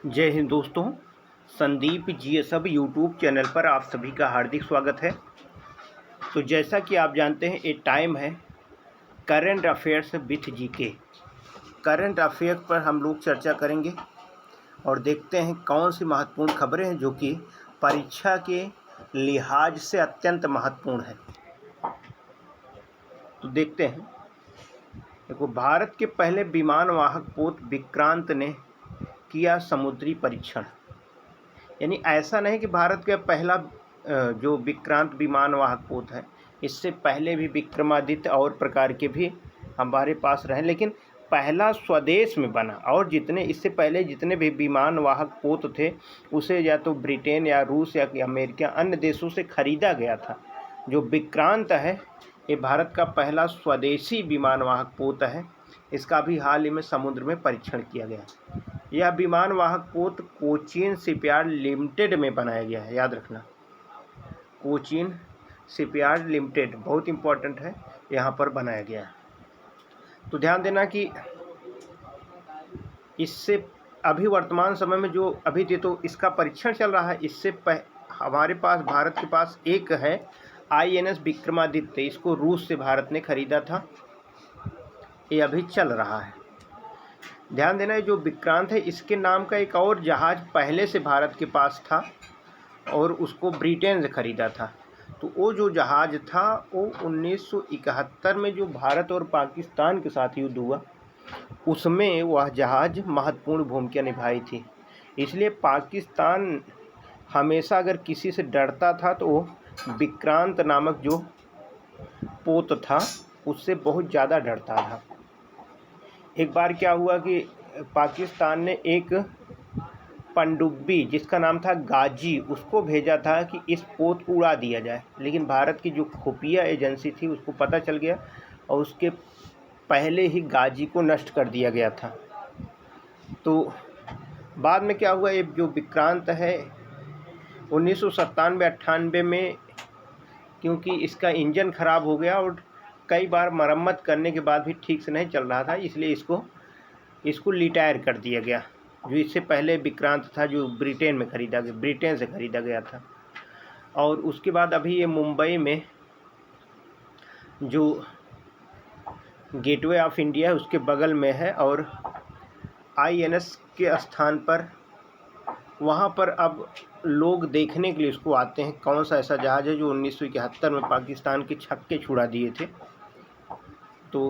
जय हिंद दोस्तों। संदीप जी सब यूट्यूब चैनल पर आप सभी का हार्दिक स्वागत है। तो जैसा कि आप जानते हैं, ये टाइम है current affairs with GK. Current affairs पर हम लोग चर्चा करेंगे और देखते हैं कौन सी महत्वपूर्ण खबरें हैं जो कि परीक्षा के लिहाज से अत्यंत महत्वपूर्ण है। तो देखते हैं। देखो, भारत के पहले विमान वाहक पोत विक्रांत ने किया समुद्री परीक्षण। यानी ऐसा नहीं कि भारत का पहला जो विक्रांत विमान वाहक पोत है, इससे पहले भी विक्रमादित्य और प्रकार के भी हमारे पास रहे, लेकिन पहला स्वदेश में बना। और जितने इससे पहले जितने भी विमान वाहक पोत थे, उसे या तो ब्रिटेन या रूस या अमेरिका अन्य देशों से खरीदा गया था। जो विक्रांत है, ये भारत का पहला स्वदेशी विमान वाहक पोत है। इसका भी हाल ही में समुद्र में परीक्षण किया गया। यह विमान वाहक पोत कोचीन शिपयार्ड लिमिटेड में बनाया गया है। याद रखना, कोचीन शिपयार्ड लिमिटेड बहुत इंपॉर्टेंट है, यहाँ पर बनाया गया है। तो ध्यान देना कि इससे अभी वर्तमान समय में जो अभी तो इसका परीक्षण चल रहा है। इससे हमारे पास भारत के पास एक है INS विक्रमादित्य। इसको रूस से भारत ने खरीदा था, ये अभी चल रहा है। ध्यान देना, जो विक्रांत है, इसके नाम का एक और जहाज़ पहले से भारत के पास था और उसको ब्रिटेन से ख़रीदा था। तो वो जो जहाज़ था वो 1971 में जो भारत और पाकिस्तान के साथ युद्ध हुआ, उसमें वह जहाज़ महत्वपूर्ण भूमिका निभाई थी। इसलिए पाकिस्तान हमेशा अगर किसी से डरता था तो वो विक्रांत नामक जो पोत था उससे बहुत ज़्यादा डरता था। एक बार क्या हुआ कि पाकिस्तान ने एक पनडुब्बी जिसका नाम था गाजी, उसको भेजा था कि इस पोत को उड़ा दिया जाए, लेकिन भारत की जो खुफिया एजेंसी थी उसको पता चल गया और उसके पहले ही गाजी को नष्ट कर दिया गया था। तो बाद में क्या हुआ, ये जो विक्रांत है 1997-98 में, क्योंकि इसका इंजन ख़राब हो गया और कई बार मरम्मत करने के बाद भी ठीक से नहीं चल रहा था, इसलिए इसको रिटायर कर दिया गया। जो इससे पहले विक्रांत था जो ब्रिटेन से ख़रीदा गया था। और उसके बाद अभी ये मुंबई में जो गेटवे ऑफ इंडिया है उसके बगल में है और INS के स्थान पर वहाँ पर अब लोग देखने के लिए उसको आते हैं। कौन सा ऐसा जहाज़ है जो 1971 में पाकिस्तान के छक्के छुड़ा दिए थे। तो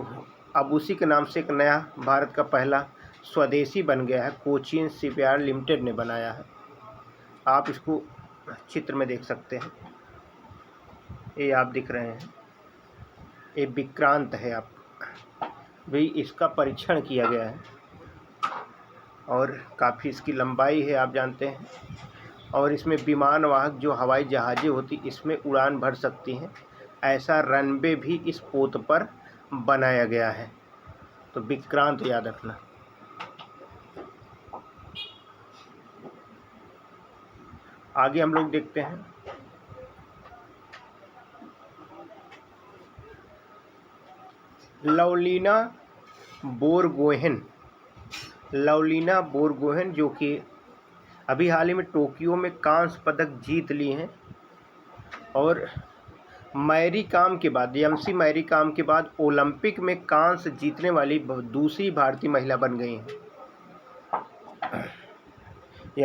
अब उसी के नाम से एक नया भारत का पहला स्वदेशी बन गया है, कोचीन शिपयार्ड लिमिटेड ने बनाया है। आप इसको चित्र में देख सकते हैं, ये आप दिख रहे हैं, ये विक्रांत है। आप भी इसका परीक्षण किया गया है और काफ़ी इसकी लंबाई है, आप जानते हैं। और इसमें विमान वाहक जो हवाई जहाज़ें होती इसमें उड़ान भर सकती हैं। ऐसा रनवे भी इस पोत पर बनाया गया है। तो विक्रांत याद रखना। आगे हम लोग देखते हैं। लवलीना बोरगोहेन जो कि अभी हाल ही में टोक्यो में कांस्य पदक जीत ली हैं और मैरी कॉम के बाद, MC मैरी कॉम के बाद ओलंपिक में कांस्य जीतने वाली दूसरी भारतीय महिला बन गई हैं।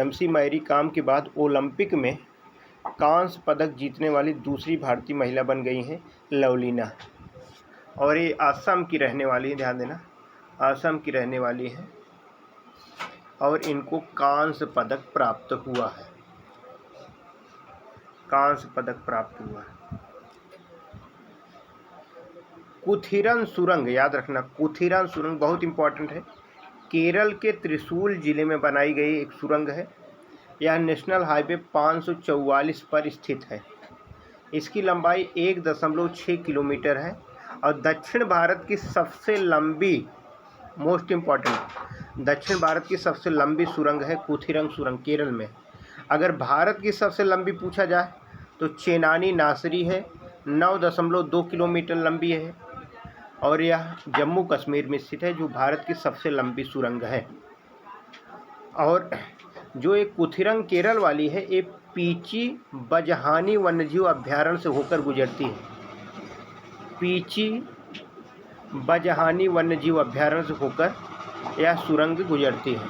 MC मैरी कॉम के बाद ओलंपिक में कांस्य पदक जीतने वाली दूसरी भारतीय महिला बन गई हैं लवलीना। और ये असम की रहने वाली है, ध्यान देना, असम की रहने वाली है और इनको कांस्य पदक प्राप्त हुआ है। कुथिरन सुरंग याद रखना, कुथिरन सुरंग बहुत इंपॉर्टेंट है। केरल के त्रिशूल जिले में बनाई गई एक सुरंग है। यह नेशनल हाईवे 544 पर स्थित है। इसकी लंबाई 1.6 किलोमीटर है और दक्षिण भारत की सबसे लंबी, मोस्ट इम्पॉर्टेंट, दक्षिण भारत की सबसे लंबी सुरंग है कुथिरन सुरंग, केरल में। अगर भारत की सबसे लंबी पूछा जाए तो चेनानी नासरी है, 9.2 किलोमीटर लंबी है और यह जम्मू कश्मीर में स्थित है, जो भारत की सबसे लंबी सुरंग है। और जो एक कुथिरंग केरल वाली है, ये पीची बजहानी वन्यजीव अभ्यारण्य से होकर गुजरती है। पीची बजहानी वन्यजीव अभ्यारण्य से होकर यह सुरंग गुजरती है।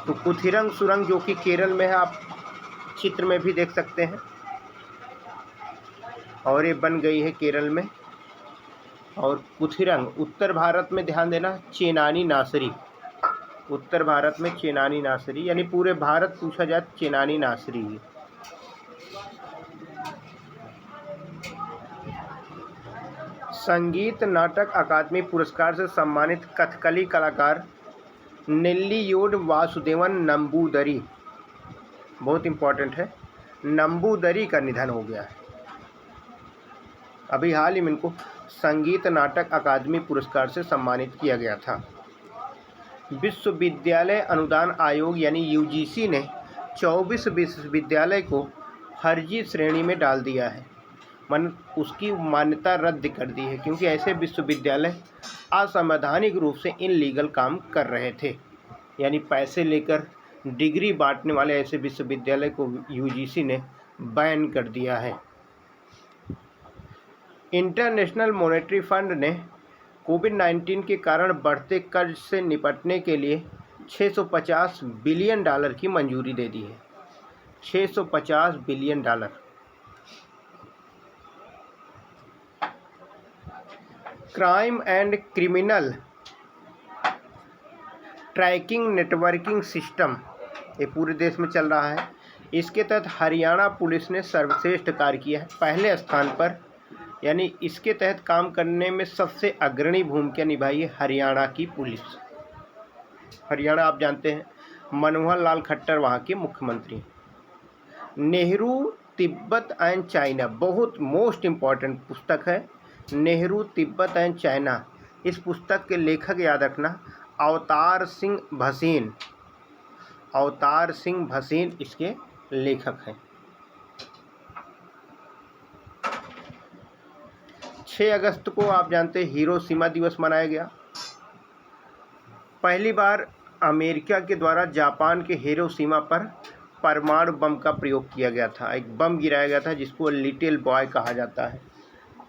तो कुथिरंग सुरंग जो कि केरल में है, आप चित्र में भी देख सकते हैं, और ये बन गई है केरल में। और कुथिरंग उत्तर भारत में, ध्यान देना, चेनानी नासरी, उत्तर भारत में चेनानी नासरी, यानी पूरे भारत पूछा जाए चेनानी नासरी है। संगीत नाटक अकादमी पुरस्कार से सम्मानित कथकली कलाकार नेल्लियोड वासुदेवन नंबूदरी, बहुत इम्पोर्टेंट है, नंबूदरी का निधन हो गया है। अभी हाल ही में इनको संगीत नाटक अकादमी पुरस्कार से सम्मानित किया गया था। विश्वविद्यालय अनुदान आयोग यानी यूजीसी ने 24 विश्वविद्यालय को फर्जी श्रेणी में डाल दिया है, उसकी मान्यता रद्द कर दी है, क्योंकि ऐसे विश्वविद्यालय असंवैधानिक रूप से इनलीगल काम कर रहे थे। यानी पैसे लेकर डिग्री बांटने वाले ऐसे विश्वविद्यालय को यूजीसी ने बैन कर दिया है। इंटरनेशनल मॉनेटरी फंड ने कोविड-19 के कारण बढ़ते कर्ज से निपटने के लिए $650 बिलियन की मंजूरी दे दी है। $650 billion. Crime and criminal tracking networking system, ये पूरे देश में चल रहा है। इसके तहत हरियाणा पुलिस ने सर्वश्रेष्ठ कार्य किया है, पहले स्थान पर, यानी इसके तहत काम करने में सबसे अग्रणी भूमिका निभाई है हरियाणा की पुलिस। हरियाणा आप जानते हैं, मनोहर लाल खट्टर वहाँ के मुख्यमंत्री। नेहरू तिब्बत एंड चाइना, बहुत मोस्ट इम्पॉर्टेंट पुस्तक है, नेहरू तिब्बत एंड चाइना। इस पुस्तक के लेखक याद रखना, अवतार सिंह भसीन, अवतार सिंह भसीन इसके लेखक हैं। 6 अगस्त को आप जानते हैं हिरोशिमा दिवस मनाया गया। पहली बार अमेरिका के द्वारा जापान के हिरोशिमा पर परमाणु बम का प्रयोग किया गया था। एक बम गिराया गया था जिसको लिटिल बॉय कहा जाता है,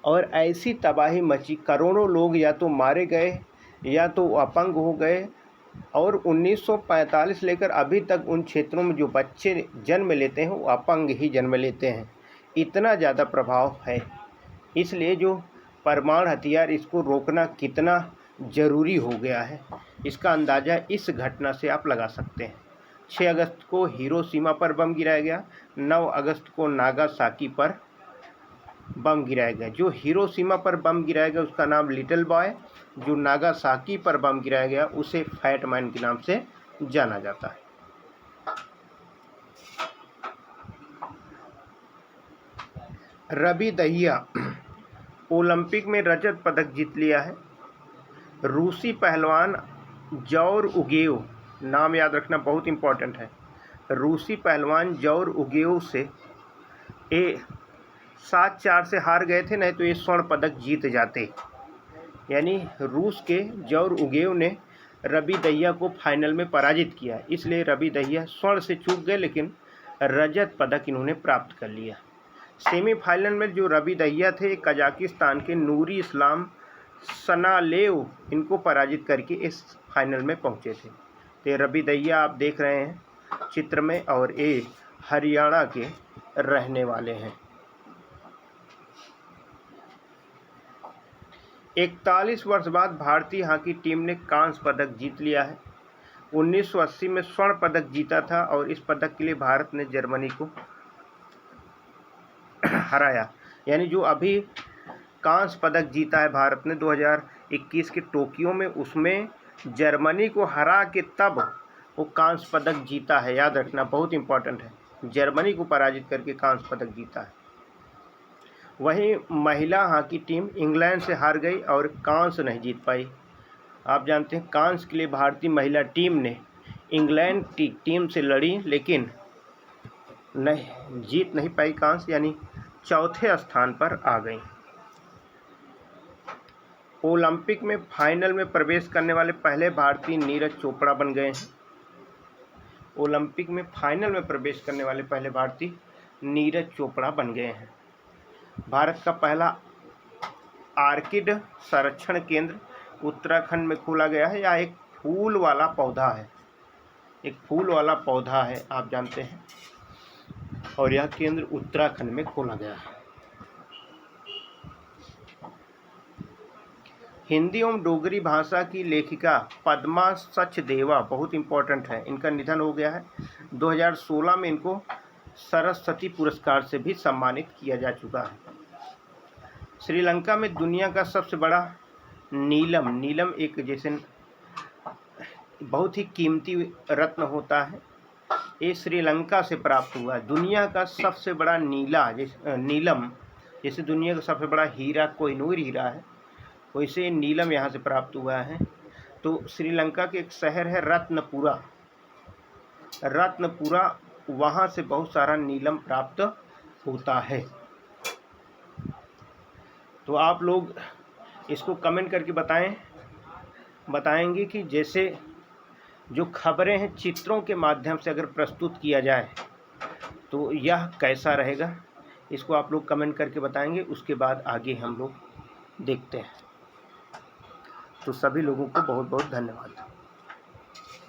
और ऐसी तबाही मची, करोड़ों लोग या तो मारे गए या तो अपंग हो गए। और 1945 लेकर अभी तक उन क्षेत्रों में जो बच्चे जन्म लेते हैं वो अपंग ही जन्म लेते हैं, इतना ज़्यादा प्रभाव है। इसलिए जो परमाणु हथियार, इसको रोकना कितना ज़रूरी हो गया है, इसका अंदाज़ा इस घटना से आप लगा सकते हैं। 6 अगस्त को हिरोशिमा पर बम गिराया गया, 9 अगस्त को नागासाकी पर बम गिराया गया। जो हिरोशिमा पर बम गिराया गया उसका नाम लिटिल बॉय, जो नागासाकी पर बम गिराया गया उसे फैट मैन के नाम से जाना जाता है। रवि दहिया ओलंपिक में रजत पदक जीत लिया है। रूसी पहलवान जौर उगेव, नाम याद रखना बहुत इम्पोर्टेंट है, रूसी पहलवान जौर उगेव से 7-4 से हार गए थे, नहीं तो ये स्वर्ण पदक जीत जाते। यानी रूस के जौर उगेव ने रवि दहिया को फाइनल में पराजित किया, इसलिए रवि दहिया स्वर्ण से चूक गए, लेकिन रजत पदक इन्होंने प्राप्त कर लिया। सेमीफाइनल में जो रवि दहिया थे, कजाकिस्तान के नूरी इस्लाम सनालेव इनको पराजित करके इस फाइनल में पहुंचे थे। तो रवि दहिया आप देख रहे हैं चित्र में, और ये हरियाणा के रहने वाले हैं। 41 वर्ष बाद भारतीय हॉकी टीम ने कांस्य पदक जीत लिया है। 1980 में स्वर्ण पदक जीता था, और इस पदक के लिए भारत ने जर्मनी को हराया। यानी जो अभी कांस्य पदक जीता है भारत ने 2021 के टोक्यो में, उसमें जर्मनी को हरा के तब वो कांस्य पदक जीता है। याद रखना बहुत इम्पोर्टेंट है, जर्मनी को पराजित करके कांस्य पदक जीता है। वहीं महिला हॉकी टीम इंग्लैंड से हार गई और कांस्य नहीं जीत पाई। आप जानते हैं कांस्य के लिए भारतीय महिला टीम ने इंग्लैंड टीम से लड़ी, लेकिन नहीं जीत नहीं पाई कांस्य, यानी चौथे स्थान पर आ गई। ओलंपिक में फाइनल में प्रवेश करने वाले पहले भारतीय नीरज चोपड़ा बन गए हैं। ओलंपिक में फाइनल में प्रवेश करने वाले पहले भारतीय नीरज चोपड़ा बन गए हैं। भारत का पहला आर्किड संरक्षण केंद्र उत्तराखंड में खोला गया है। यह एक फूल वाला पौधा है, एक फूल वाला पौधा है, आप जानते हैं, और यह केंद्र उत्तराखंड में खोला गया है। हिंदी एवं डोगरी भाषा की लेखिका पद्मा सचदेवा बहुत इम्पोर्टेंट है, इनका निधन हो गया है। 2016 में इनको सरस्वती पुरस्कार से भी सम्मानित किया जा चुका है। श्रीलंका में दुनिया का सबसे बड़ा नीलम एक जैसे बहुत ही कीमती रत्न होता है, ये श्रीलंका से प्राप्त हुआ है। दुनिया का सबसे बड़ा नीलम जैसे दुनिया का सबसे बड़ा हीरा कोहिनूर हीरा है, वैसे नीलम यहाँ से प्राप्त हुआ है। तो श्रीलंका के एक शहर है रत्नपुरा, वहाँ से बहुत सारा नीलम प्राप्त होता है। तो आप लोग इसको कमेंट करके बताएंगे कि जैसे जो खबरें हैं चित्रों के माध्यम से अगर प्रस्तुत किया जाए तो यह कैसा रहेगा, इसको आप लोग कमेंट करके बताएंगे। उसके बाद आगे हम लोग देखते हैं। तो सभी लोगों को बहुत बहुत धन्यवाद।